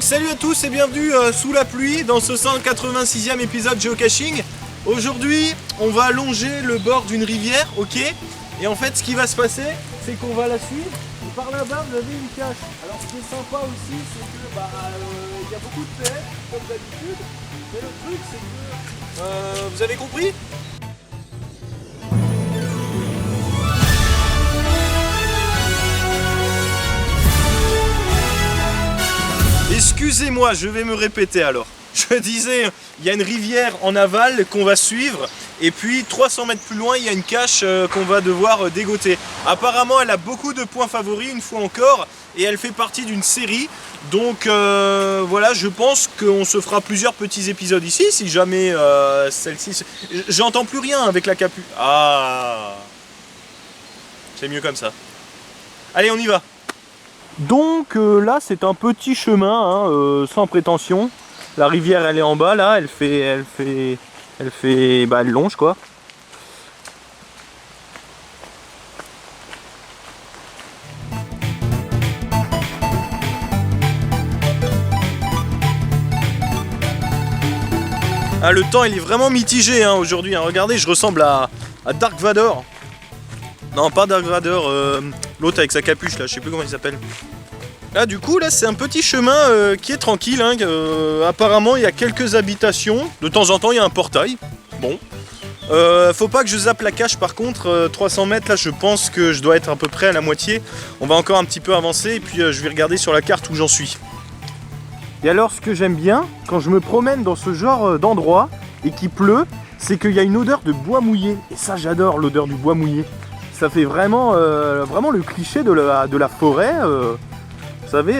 salut à tous et bienvenue sous la pluie dans ce 186e épisode géocaching. Aujourd'hui, on va longer le bord d'une rivière, ok. Et en fait, ce qui va se passer, c'est qu'on va la suivre. Et par là-bas, vous avez une cache. Alors, ce qui est sympa aussi, c'est que il y a beaucoup de PF, comme d'habitude. Mais le truc, c'est que... vous avez compris ? Excusez-moi, je vais me répéter alors. Je disais, il y a une rivière en aval qu'on va suivre et puis 300 mètres plus loin, il y a une cache qu'on va devoir dégoter. Apparemment, elle a beaucoup de points favoris, une fois encore, et elle fait partie d'une série. Donc voilà, je pense qu'on se fera plusieurs petits épisodes ici, si jamais celle-ci... J'entends plus rien avec la capu... Ah, c'est mieux comme ça. Allez, on y va. Donc là c'est un petit chemin sans prétention. La rivière elle est en bas là, elle longe quoi. Ah, le temps il est vraiment mitigé aujourd'hui, regardez, je ressemble à Dark Vador. Non, pas Dark Vador, l'autre avec sa capuche là, je sais plus comment il s'appelle. Là du coup là c'est un petit chemin qui est tranquille, apparemment il y a quelques habitations, de temps en temps il y a un portail. Bon, faut pas que je zappe la cache par contre, 300 mètres là je pense que je dois être à peu près à la moitié. On va encore un petit peu avancer et puis je vais regarder sur la carte où j'en suis. Et alors ce que j'aime bien quand je me promène dans ce genre d'endroit et qu'il pleut, c'est qu'il y a une odeur de bois mouillé. Et ça j'adore l'odeur du bois mouillé. Ça fait vraiment, vraiment le cliché de la forêt, vous savez,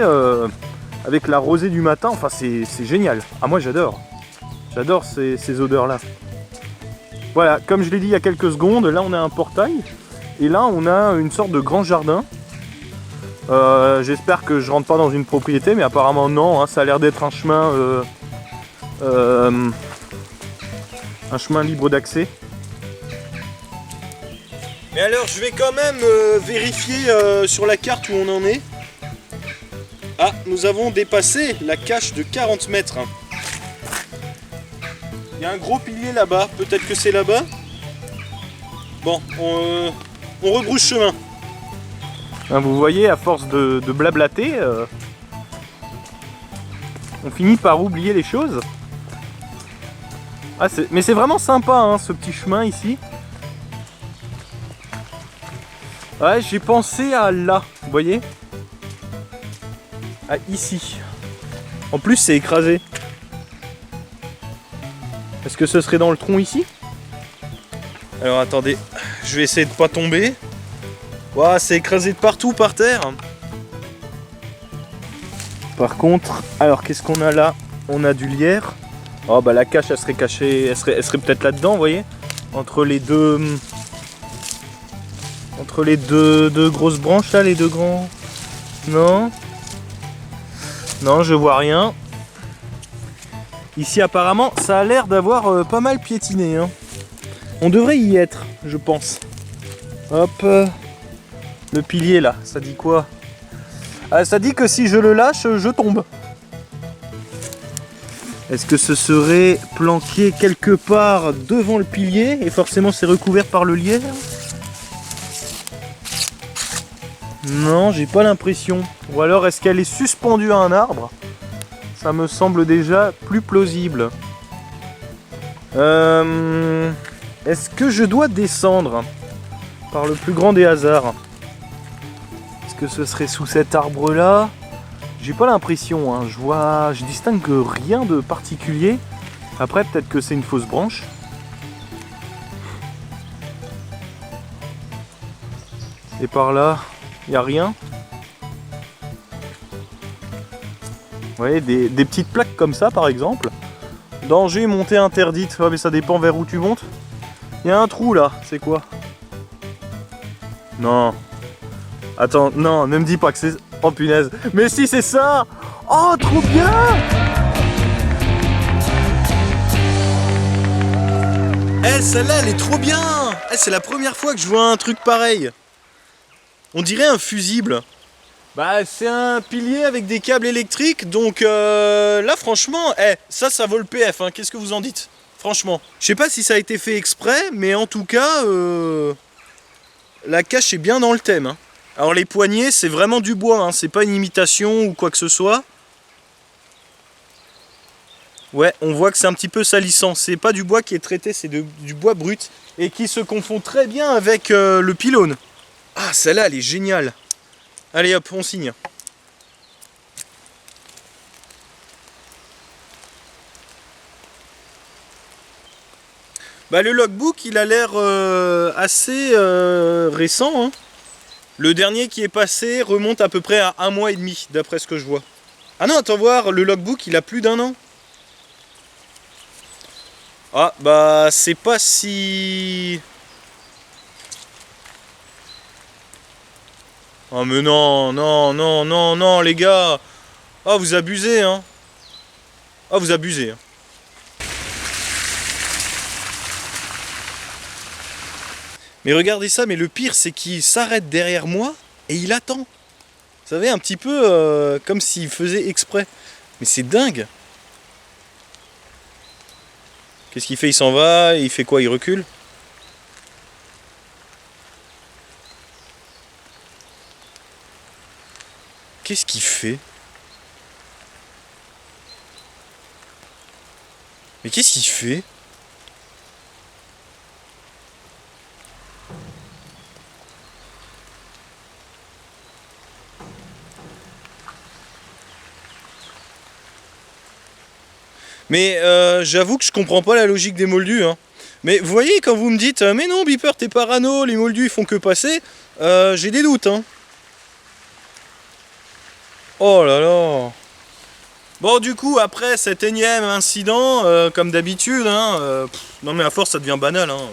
avec la rosée du matin, enfin c'est génial. Ah moi j'adore ces odeurs-là. Voilà, comme je l'ai dit il y a quelques secondes, là on a un portail, et là on a une sorte de grand jardin. J'espère que je rentre pas dans une propriété, mais apparemment non, ça a l'air d'être un chemin libre d'accès. Mais alors je vais quand même vérifier sur la carte où on en est. Ah, nous avons dépassé la cache de 40 mètres. Il y a un gros pilier là-bas, peut-être que c'est là-bas. Bon, on rebrousse chemin. Vous voyez, à force de blablater, on finit par oublier les choses. Ah, mais c'est vraiment sympa ce petit chemin ici. Ouais, j'ai pensé à là, vous voyez, à ici. En plus, c'est écrasé. Est-ce que ce serait dans le tronc ici? Alors attendez, je vais essayer de pas tomber. Ouah, c'est écrasé de partout par terre. Par contre, alors qu'est-ce qu'on a là? On a du lierre. Oh bah la cache, elle serait cachée, elle serait peut-être là-dedans, vous voyez, entre les deux grosses branches là, les deux grands... Non, je vois rien. Ici apparemment ça a l'air d'avoir pas mal piétiné. On devrait y être, je pense. Hop, le pilier là, ça dit quoi? Ça dit que si je le lâche, je tombe. Est-ce que ce serait planqué quelque part devant le pilier et forcément c'est recouvert par le lierre? Non, j'ai pas l'impression. Ou alors est-ce qu'elle est suspendue à un arbre? Ça me semble déjà plus plausible. Est-ce que je dois descendre par le plus grand des hasards? Est-ce que ce serait sous cet arbre-là? J'ai pas l'impression, je distingue rien de particulier. Après, peut-être que c'est une fausse branche. Et par là, il n'y a rien. Vous voyez, des petites plaques comme ça par exemple. Danger, montée interdite. Ouais, mais ça dépend vers où tu montes. Il y a un trou là, c'est quoi? Non. Attends, non, ne me dis pas que c'est... Oh punaise. Mais si, c'est ça! Oh, trop bien! Celle-là, elle est trop bien! C'est la première fois que je vois un truc pareil. On dirait un fusible. Bah c'est un pilier avec des câbles électriques, donc là franchement, ça vaut le PF, hein. Qu'est-ce que vous en dites? Franchement. Je sais pas si ça a été fait exprès, mais en tout cas, la cache est bien dans le thème, hein. Alors les poignées, c'est vraiment du bois, hein. C'est pas une imitation ou quoi que ce soit. Ouais, on voit que c'est un petit peu salissant. C'est pas du bois qui est traité, c'est du bois brut. Et qui se confond très bien avec le pylône. Ah, celle-là, elle est géniale. Allez hop, on signe. Bah, le logbook, il a l'air assez récent, hein. Le dernier qui est passé remonte à peu près à 1 mois et demi, d'après ce que je vois. Ah non, attends voir, le logbook, il a plus d'1 an. Ah, bah, c'est pas si... Oh mais non, non, non, non, non, les gars. Ah, vous abusez, hein. Ah, vous abusez, hein. Mais regardez ça, mais le pire, c'est qu'il s'arrête derrière moi et il attend. Vous savez, un petit peu comme s'il faisait exprès. Mais c'est dingue. Qu'est-ce qu'il fait? Il s'en va, il fait quoi? Il recule? Qu'est-ce qu'il fait? Mais qu'est-ce qu'il fait? Mais j'avoue que je comprends pas la logique des moldus, hein. Mais vous voyez, quand vous me dites mais non, Beeper, t'es parano, les moldus ils font que passer, j'ai des doutes, hein. Oh là là. Bon, du coup, après cet énième incident, comme d'habitude, hein, non mais à force ça devient banal, hein.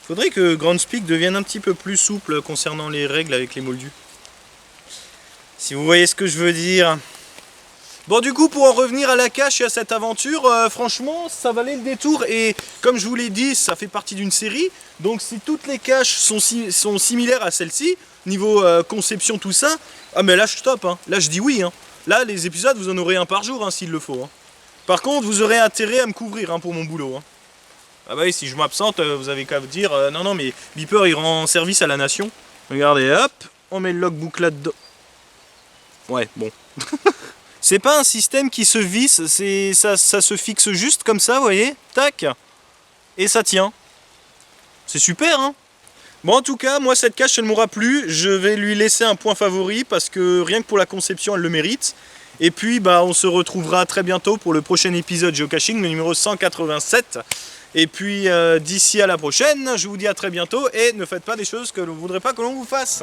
Faudrait que Groundspeak devienne un petit peu plus souple concernant les règles avec les moldus. Si vous voyez ce que je veux dire. Bon, du coup, pour en revenir à la cache et à cette aventure, franchement, ça valait le détour. Et comme je vous l'ai dit, ça fait partie d'une série. Donc, si toutes les caches sont similaires à celle-ci, niveau conception, tout ça, ah, mais là, je stoppe, hein. Là, je dis oui, hein. Là, les épisodes, vous en aurez un par jour, hein, s'il le faut, hein. Par contre, vous aurez intérêt à me couvrir, hein, pour mon boulot, hein. Ah bah oui, si je m'absente, vous avez qu'à vous dire non, non, mais Beeper, il rend service à la nation. Regardez, hop, on met le logbook là-dedans. Ouais, bon. C'est pas un système qui se visse, ça se fixe juste comme ça, vous voyez, tac, et ça tient. C'est super, hein. Bon, en tout cas, moi, cette cache, elle m'aura plu. Je vais lui laisser un point favori parce que rien que pour la conception, elle le mérite. Et puis, bah, on se retrouvera très bientôt pour le prochain épisode Geocaching, le numéro 187. Et puis, d'ici à la prochaine, je vous dis à très bientôt et ne faites pas des choses que vous ne voudrez pas que l'on vous fasse.